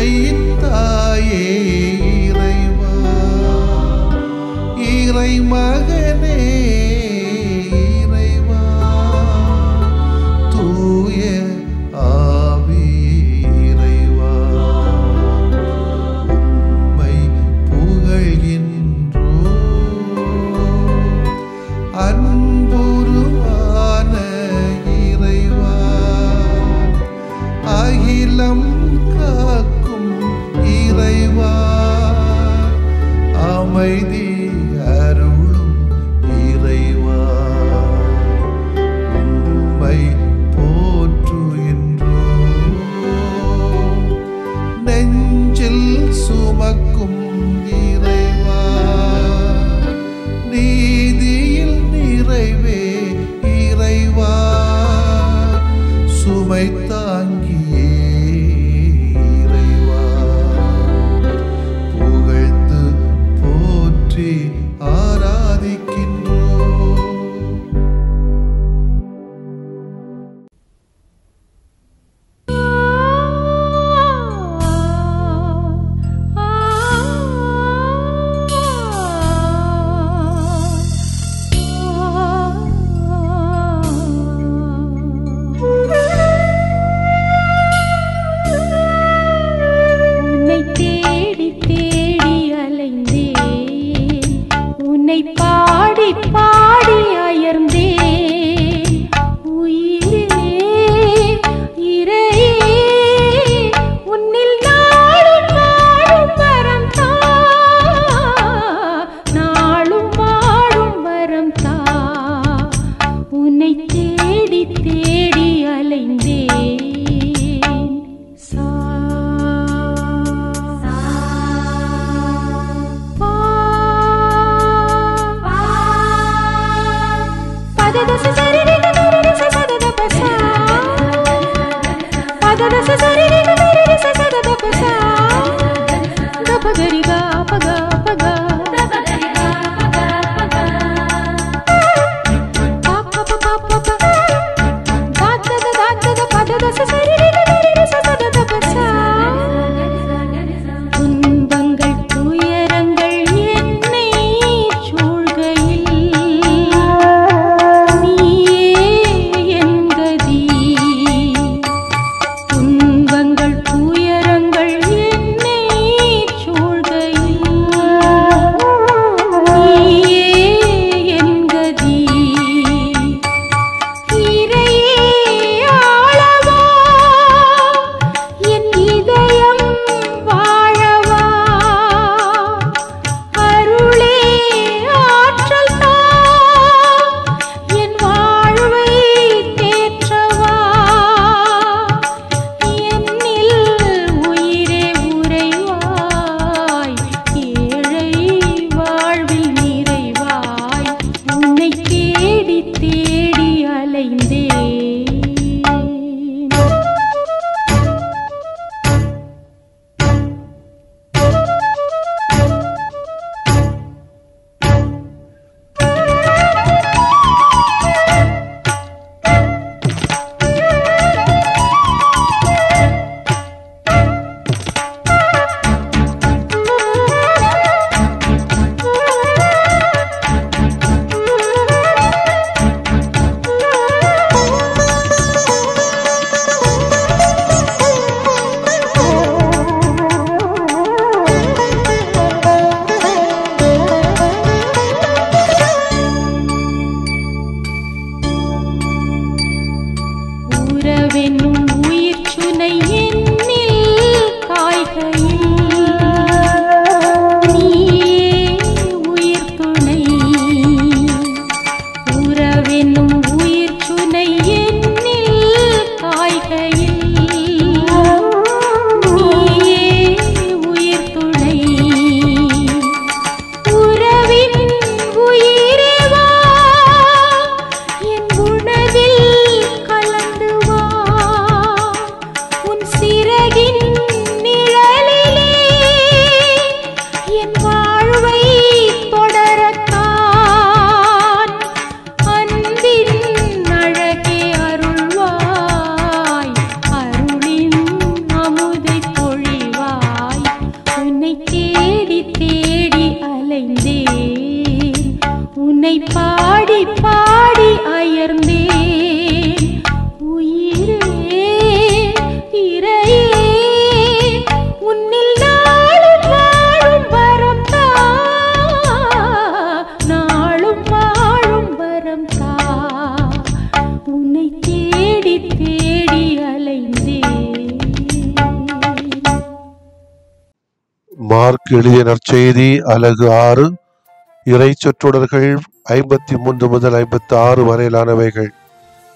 உண்மையின் தாயே இறைவா, இறை மகனே இறைவா, தூய ஆவியே இறைவா, உம்மை புகழ்கின்றோம். அன்புருவான இறைவா, அகிலம் காக்கும் இறைவா, அமைதி அருளும் மார்க் எழுதிய நற்செய்தி அலகு 6 இறை சொற்றொடர்கள் 53 முதல் 56 வரையிலானவைகள்.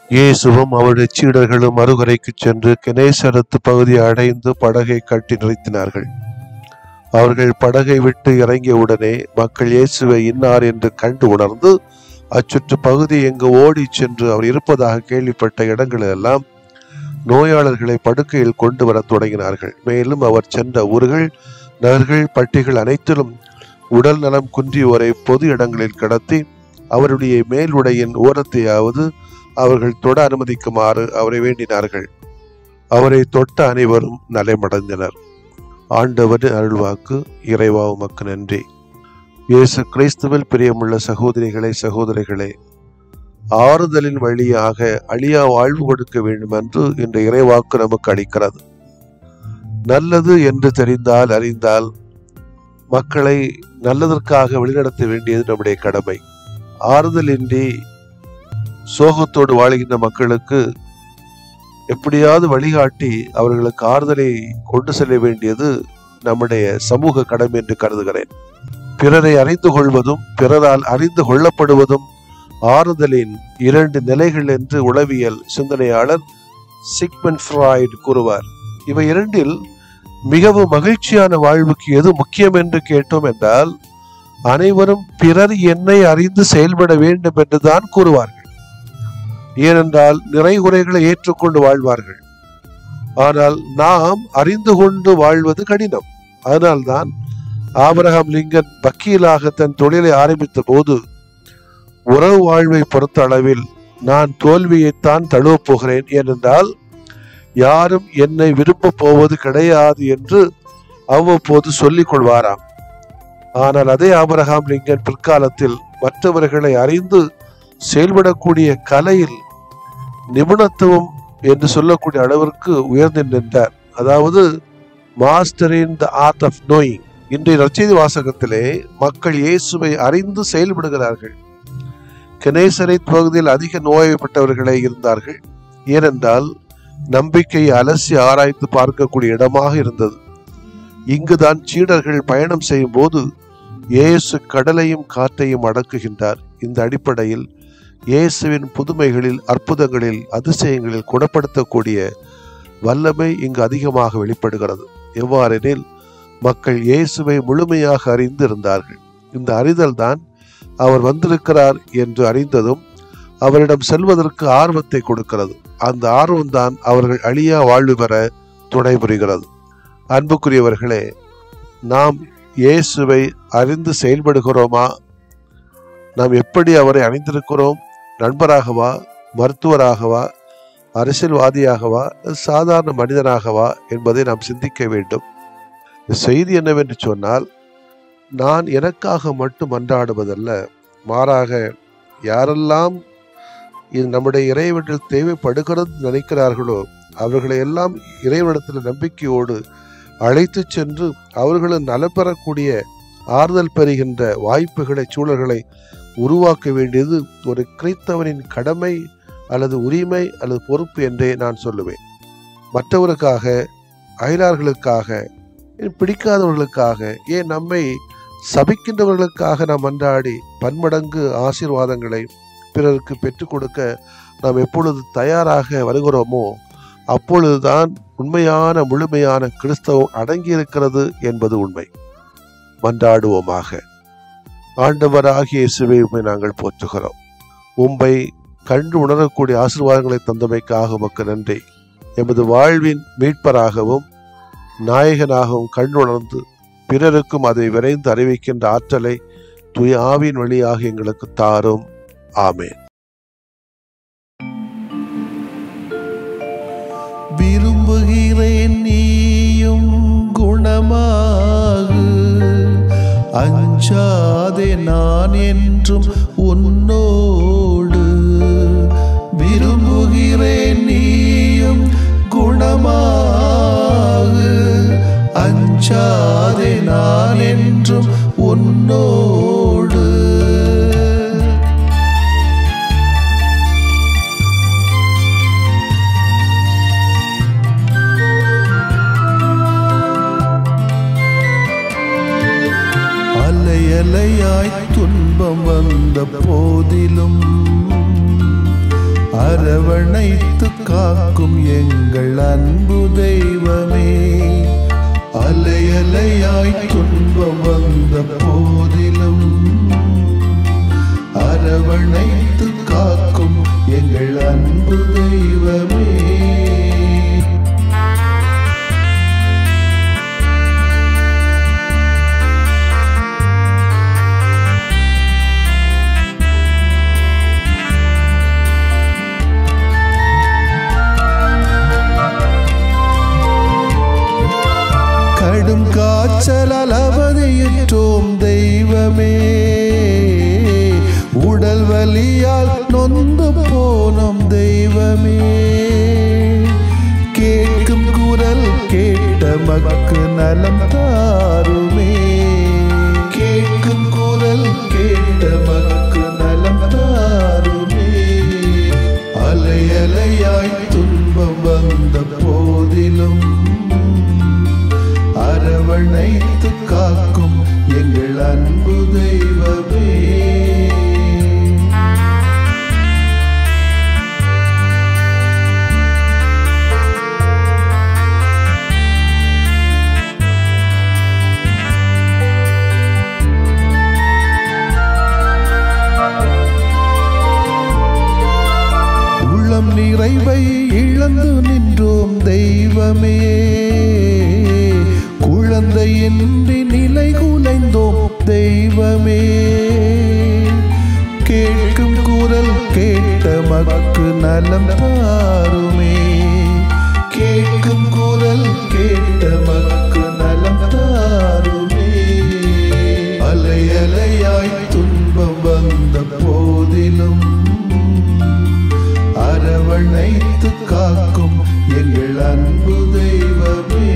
இயேசுவும் அவருடைய சீடர்களும் மறுகரைக்கு சென்று கெனேசரத்து பகுதியை அடைந்து படகை கட்டி நிறுத்தினார்கள். அவர்கள் படகை விட்டு இறங்கியவுடனே மக்கள் இயேசுவை இன்னார் என்று கண்டு உணர்ந்து அச்சுற்று பகுதி எங்கு ஓடி சென்று அவர் இருப்பதாக கேள்விப்பட்ட இடங்களெல்லாம் நோயாளர்களை படுக்கையில் கொண்டு வர தொடங்கினார்கள். மேலும் அவர் சென்ற ஊர்கள், நகர்கள், பட்டிகள் அனைத்திலும் உடல் நலம் குன்றியோரை பொது இடங்களில் கடத்தி அவருடைய மேலுடையின் ஓரத்தையாவது அவர்கள் தொட அனுமதிக்குமாறு அவரை வேண்டினார்கள். அவரை தொட்ட அனைவரும் நலமடைந்தனர். ஆண்டவரின் அருள்வாக்கு. இறைவா உமக்கு நன்றி. இயேசு கிறிஸ்துவில் பிரியமுள்ள சகோதரிகளே, சகோதரிகளே, ஆறுதலின் வழியாக அழியா வாழ்வு கொடுக்க வேண்டும் என்று இந்த இறைவாக்கு நமக்கு அளிக்கிறது. நல்லது என்று தெரிந்தால் அறிந்தால் மக்களை நல்லதற்காக வழிநடத்த வேண்டியது நம்முடைய கடமை. ஆறுதலின்றி சோகத்தோடு வாழ்கின்ற மக்களுக்கு எப்படியாவது வழிகாட்டி அவர்களுக்கு ஆறுதலை கொண்டு செல்ல வேண்டியது நம்முடைய சமூக கடமை என்று கருதுகிறேன். பிறரை அறிந்து கொள்வதும் பிறரால் அறிந்து கொள்ளப்படுவதும் ஆறுதலின் 2 நிலைகள் என்று உளவியல் சிந்தனையாளர் சிக்மண்ட் ஃப்ராய்ட் கூறுவார். இவை இரண்டில் மிகவும் மகிழ்ச்சியான வாழ்வுக்கு எது முக்கியம் என்று கேட்டோம் என்றால் அனைவரும் பிறர் என்னை அறிந்து செயல்பட வேண்டும் என்றுதான் கூறுவார்கள். ஏனென்றால் நிறை குறைகளை ஏற்றுக்கொண்டு வாழ்வார்கள். ஆனால் நாம் அறிந்து கொண்டு வாழ்வது கடினம். அதனால்தான் ஆபிரகாம் லிங்கன் வக்கீலாக தன் தொழிலை ஆரம்பித்த போது உறவு வாழ்வை பொறுத்த அளவில் நான் தோல்வியைத்தான் தழுவப் போகிறேன், ஏனென்றால் யாரும் என்னை விரும்ப போவது கிடையாது என்று அவ்வப்போது சொல்லிக் கொள்வாராம். ஆனால் அதே ஆபிரகாம் லிங்கன் பிற்காலத்தில் மற்றவர்களை அறிந்து செயல்படக்கூடிய கலையில் நிபுணத்துவம் என்று சொல்லக்கூடிய அளவிற்கு உயர்ந்து நின்றார். அதாவது master in the art of knowing. இன்றைய நற்செய்தி வாசகத்திலே மக்கள் இயேசுவை அறிந்து செயல்படுகிறார்கள். கெனேசரேத் பகுதியில் அதிக நோய்பட்டவர்களே இருந்தார்கள். ஏனென்றால் நம்பிக்கையை அலசி ஆராய்ந்து பார்க்கக்கூடிய இடமாக இருந்தது. இங்குதான் சீடர்கள் பயணம் செய்யும் போது இயேசு கடலையும் காற்றையும் அடக்குகின்றார். இந்த அடிப்படையில் இயேசுவின் புதுமைகளில், அற்புதங்களில், அதிசயங்களில் குணப்படுத்தக்கூடிய வல்லமை இங்கு அதிகமாக வெளிப்படுகிறது. எவ்வாறெனில் மக்கள் இயேசுவை முழுமையாக அறிந்து இருந்தார்கள். இந்த அறிதல் தான் அவர் வந்திருக்கிறார் என்று அறிந்ததும் அவரிடம் செல்வதற்கு ஆர்வத்தை கொடுக்கிறது. அந்த ஆர்வம்தான் அவர்கள் அழியா வாழ்வு பெற துணை புரிகிறது. அன்புக்குரியவர்களே, நாம் இயேசுவை அறிந்து செயல்படுகிறோமா? நாம் எப்படி அவரை அறிந்திருக்கிறோம்? நண்பராகவா, மருத்துவராகவா, அரசியல்வாதியாகவா, சாதாரண மனிதனாகவா என்பதை நாம் சிந்திக்க வேண்டும். செய்தி என்னவென்று சொன்னால், நான் எனக்காக மட்டும் மன்றாடுவதல்ல, மாறாக யாரெல்லாம் இது நம்முடைய இறைவனில் தேவைப்படுகிறது நினைக்கிறார்களோ அவர்களை எல்லாம் இறைவனிடத்தில் நம்பிக்கையோடு அழைத்து சென்று அவர்களும் நலம் பெறக்கூடிய ஆறுதல் பெறுகின்ற வாய்ப்புகளை, சூழல்களை உருவாக்க வேண்டியது ஒரு கிறிஸ்தவனின் கடமை அல்லது உரிமை அல்லது பொறுப்பு என்றே நான் சொல்லுவேன். மற்றவருக்காக, அயலார்களுக்காக, பிடிக்காதவர்களுக்காக, ஏன் நம்மை சபிக்கின்றவர்களுக்காக நாம் மன்றாடி பன்மடங்கு ஆசீர்வாதங்களை பிறருக்கு பெற்றுக் கொடுக்க நாம் எப்பொழுது தயாராக வருகிறோமோ அப்பொழுதுதான் உண்மையான முழுமையான கிறிஸ்தவம் அடங்கியிருக்கிறது என்பது உண்மை. மன்றாடுவோமாக. ஆண்டவராகிய இயேசுவை உம்மை நாங்கள் போற்றுகிறோம். உம்மை கண்டு உணரக்கூடிய ஆசீர்வாதங்களை தந்தமைக்காக உமக்கு நன்றி. எமது வாழ்வின் மீட்பராகவும் நாயகனாகவும் கண்டுணர்ந்து பிறருக்கும் அதை விரைந்து அறிவிக்கின்ற ஆற்றலை தூய ஆவியின் வழியாக எங்களுக்கு தாரும். ஆமென். விரும்புகிறேன் நீயும் குணமாகு, அஞ்சாதே நான் என்றும் உன்னோடு. விரும்புகிறேன் நீயும் குணமாகு, அஞ்சாதே நான் என்றும் உன்னோடு. அலையாய் துன்பம் வந்த போதிலும் அரவணைத்து காக்கும் எங்கள் அன்பு தெய்வமே. அலையாய் துன்பம் வந்த போதிலும் அரவணைத்து காக்கும் எங்கள் அன்பு தெய்வமே. கடும் காய்ச்சலால் அவதியுற்றோம் தெய்வமே. உடல் வலியால் நொந்து போனோம் தெய்வமே. கேட்கும் குரல் கேட்ட மக்கு நலம் தாருமே. கேட்கும் குரல் கேட்ட மக்கு நலம் தாருமே. அலையாய் துன்பம் வந்த போதிலும் அரவணைத்து காக்கும் எங்கள் அன்பு தெய்வமே. உள்ளம் நிறைவை இழந்து நின்றோம் தெய்வமே. குழந்தையின்றி நிலை குலைந்தோம் தெய்வமே. கேட்கும் குரல் கேட்ட மக்கு நலம் தாருமே. கேட்கும் குரல் கேட்ட மக்கு நலம் தாருமே. அலையாய் துன்பம் வந்த போதிலும் அரவணைத்து காக்கும் எங்கள் அன்பு தெய்வமே.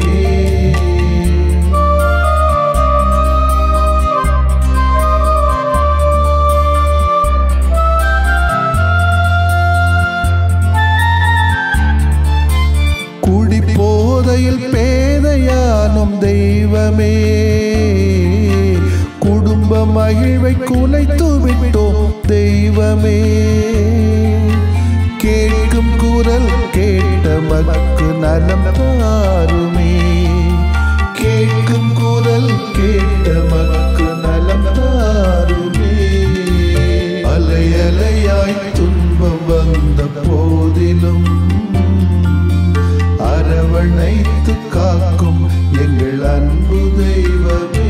குடிபோதையில் பேதையானும் தெய்வமே. குடும்ப மகிழ்வை குலைத்து விட்டோம் தெய்வமே. கேட்கும் குரல் கேட்ட மக்கு நலம் தாருமே. கேட்கும் குரல் கேட்ட மக்கு நலம் தாருமே. அலையாய் துன்பம் வந்த போதிலும் அரவணைத்து காக்கும் எங்கள் அன்பு தெய்வமே.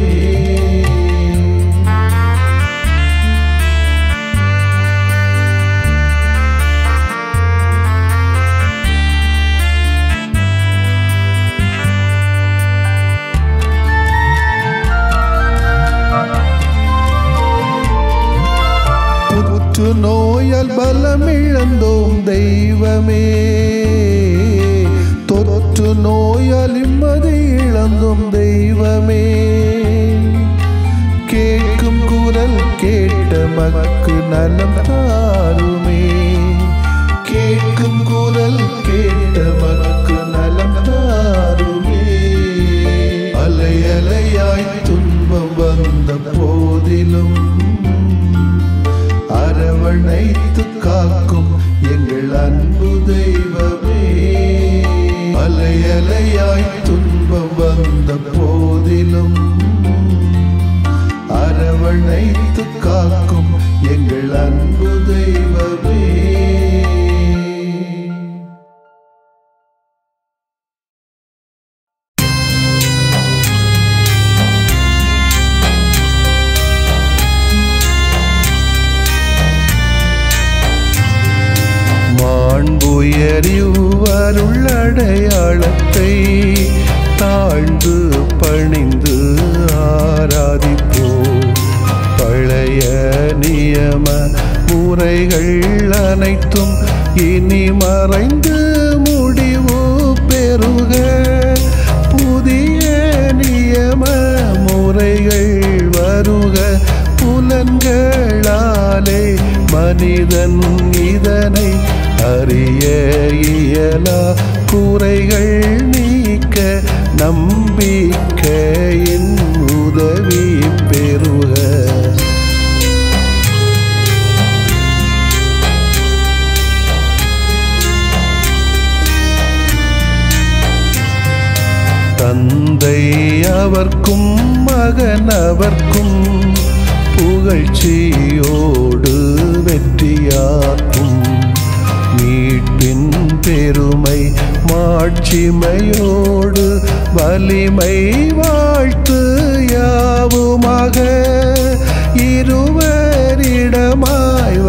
புற்று நோயால் பலமிழந்தோம் தெய்வமே. தொற்று நோயால் நிம்மதி இழந்தோம் தெய்வமே. கேட்கும் குரல் கேட்ட மக்கு நலம் தாருமே. கேட்கும் குரல் கேட்ட மக்கு நலம் தாருமே. அலையாய் துன்பம் வந்த போதிலும் அரவணைத்து காக்கும் எங்கள் அன்பு தெய்வமே. அலையாய் துன்பம் வந்த போதிலும் அரவணைத்து காக்கும் எங்கள் அன்பு தெய்வமே. மாண்புயரிவருள்ளடையாளத்தை தாழ்ந்து பணிந்து ஆராதிப்போம். பழைய நியம முறைகள் அனைத்தும் இனி மறைந்து முடிவு பெறுக. புதிய நியம முறைகள் வருக. புலன்களாலே மனிதன் இதனை அறிய இயலா. குறைகள் நீக்க நம்பிக்கையின் உதவி பெறுக. அவர்க்கும் மகன் அவர்க்கும் புகழ்ச்சியோடு வெற்றியாக்கும். மீட்பின் பெருமை மாட்சிமையோடு வலிமை வாழ்த்து யாவுமாக. இருவரிடமாய்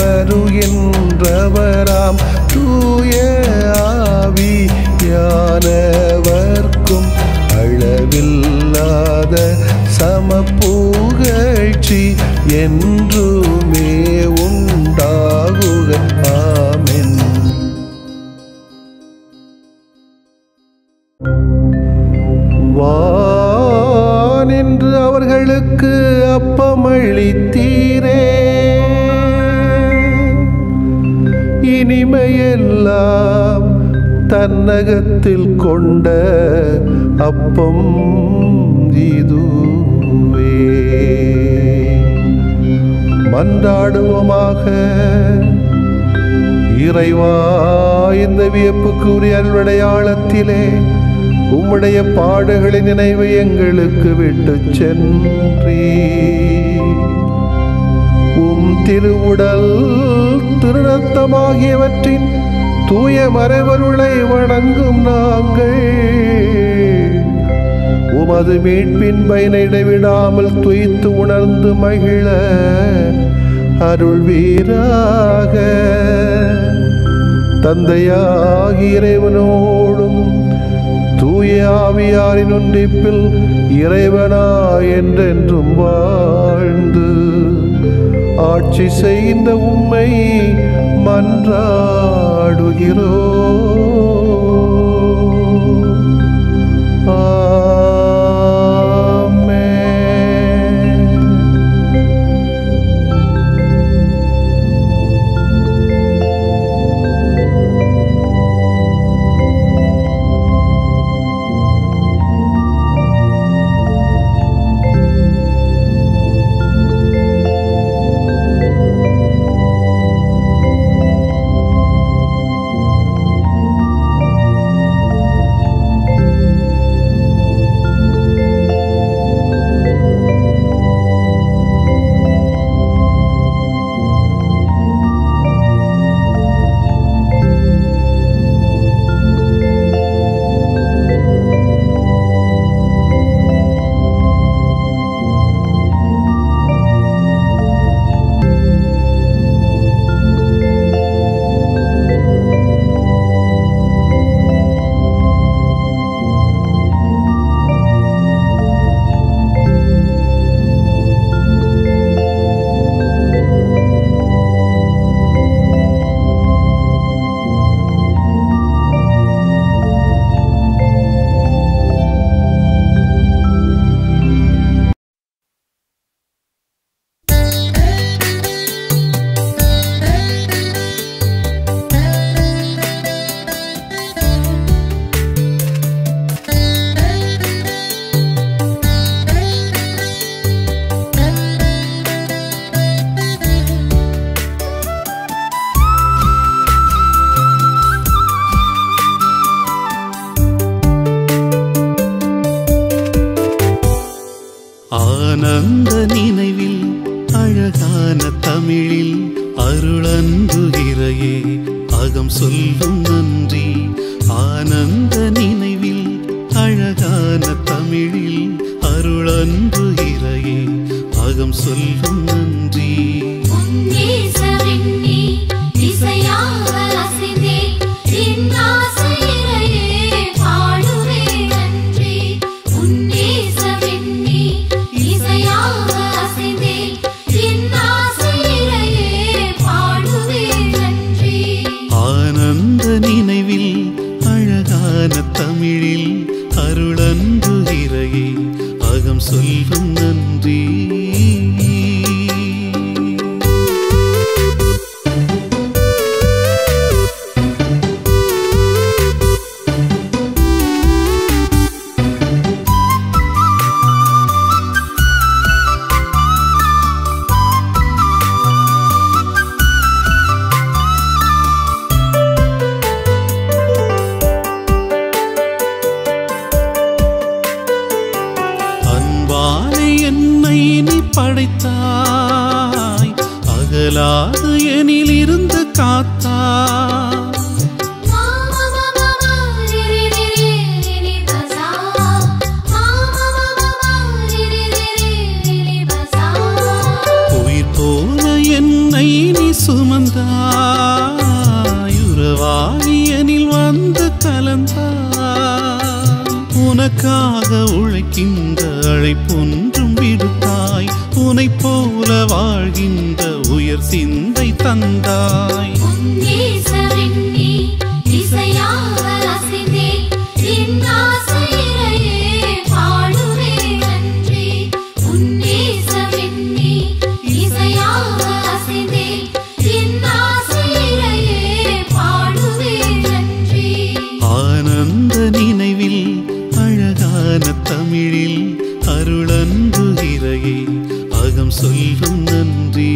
வருகின்றவராம் தூய ஆவியானவர்க்கும் அளவில்லாத சமப்புகழ்ச்சி என்றுமே உண்டாகுக. ஆமென். வானின்று அவர்களுக்கு அப்பமளித்தீரே, இனிமையெல்லாம் தன்னகத்தில் கொண்ட அப்பம் இதுவே. மன்றாடுவோமாக. இறைவா, இந்த வியப்புக்குரிய அருளடையாளத்திலே உம்முடைய பாடுகளின் நினைவு எங்களுக்கு விட்டு சென்றீ. உம் திருவுடல் திருரத்தமாகியவற்றின் தூய மறைபொருளை வணங்கும் நாங்கள் உமது மீட்பின் பயனை இடைவிடாமல் துய்த்து உணர்ந்து மகிழ அருள்வீராக. தந்தையாகிய இறைவனோடும் தூய ஆவியாரின் ஒன்றிப்பில் இறைவனா என்றென்றும் வாழ்ந்து ஆட்சி செய்கின்ற உம்மை மன்றாடுகிறோம். ஆனந்த நினைவில் அழகான தமிழில் அருளன்புகிறையே அகம் சொல்லும் நன்றி. ஆனந்த நினைவில் அழகான தமிழில் அருளன்புகிறையே அகம் சொல்லும் நன்றி. நினைவில் அழகான தமிழில் அருளன்புகிறையே அகம் சொல்லும் நன்றி. அன்பாலே என்னை நீ படைத்தாய், அகலாது எனில் இருந்து காத்தாய். உயிர் போல என்னை நீ சுமந்தாய், உறவாகி எனில் வந்து கலந்தாய். உனக்காக உழைக்கின்ற அழைப்பொன்றும் விடுத்தாய், உனை போல வாழ்கின்ற உயர் சிந்தை தந்தாய். ஆனந்த நினைவில் அழகான தமிழில் அருளன்பு இறையே அகம் சொல்லும் நன்றி.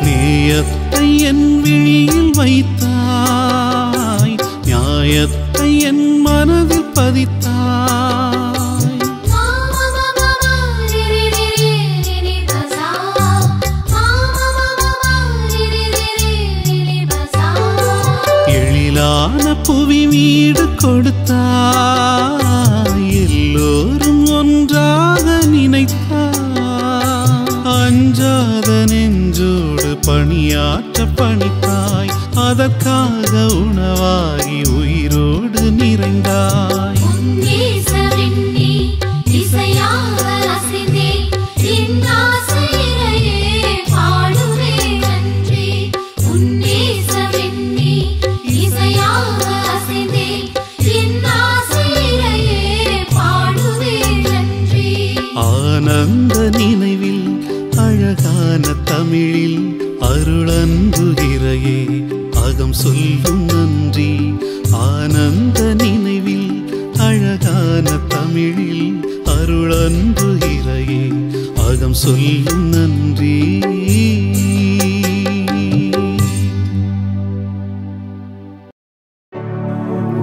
நேயத்தை என் விழியில் வைத்தாய், நியாயத்தை என் மனதில் பதித்தாய். எழிலான புவி வீடு கொடுத்தாய், எல்லோரும் ஒன்றாக நினைத்தாய். அஞ்சாத நெஞ்சோடு பணியாற்ற பணித்தாய், அதற்காக உணவாகி உயிரோடு நிறைந்தாய். ஆனந்த நினைவில் அழகான தமிழில் அருளன்பு இறையே அகம் சொல்லும் நன்றி. ஆனந்த நினைவில் அழகான தமிழில் அருளன்பு இறையே அகம் சொல்லும் நன்றி.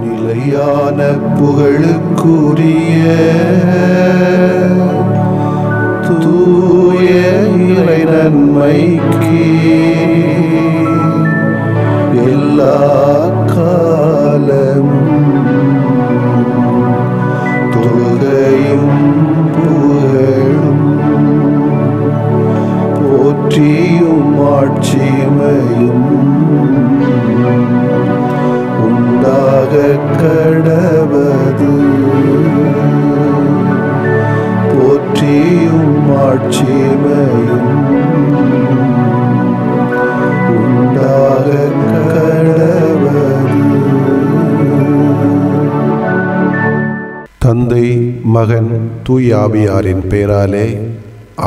நிலையான புகழுக்குரிய தூய இறை நன்மைக்கு எல்லா காலமும் தொழுகையும் புகழும் போற்றியும் ஆட்சிமையும் உண்டாக கடவது. போற்றியும் ஆட்சிமையும் உண்டாக கடவது. தந்தை, மகன், தூய ஆவியாரின் பெயராலே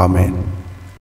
ஆமென்.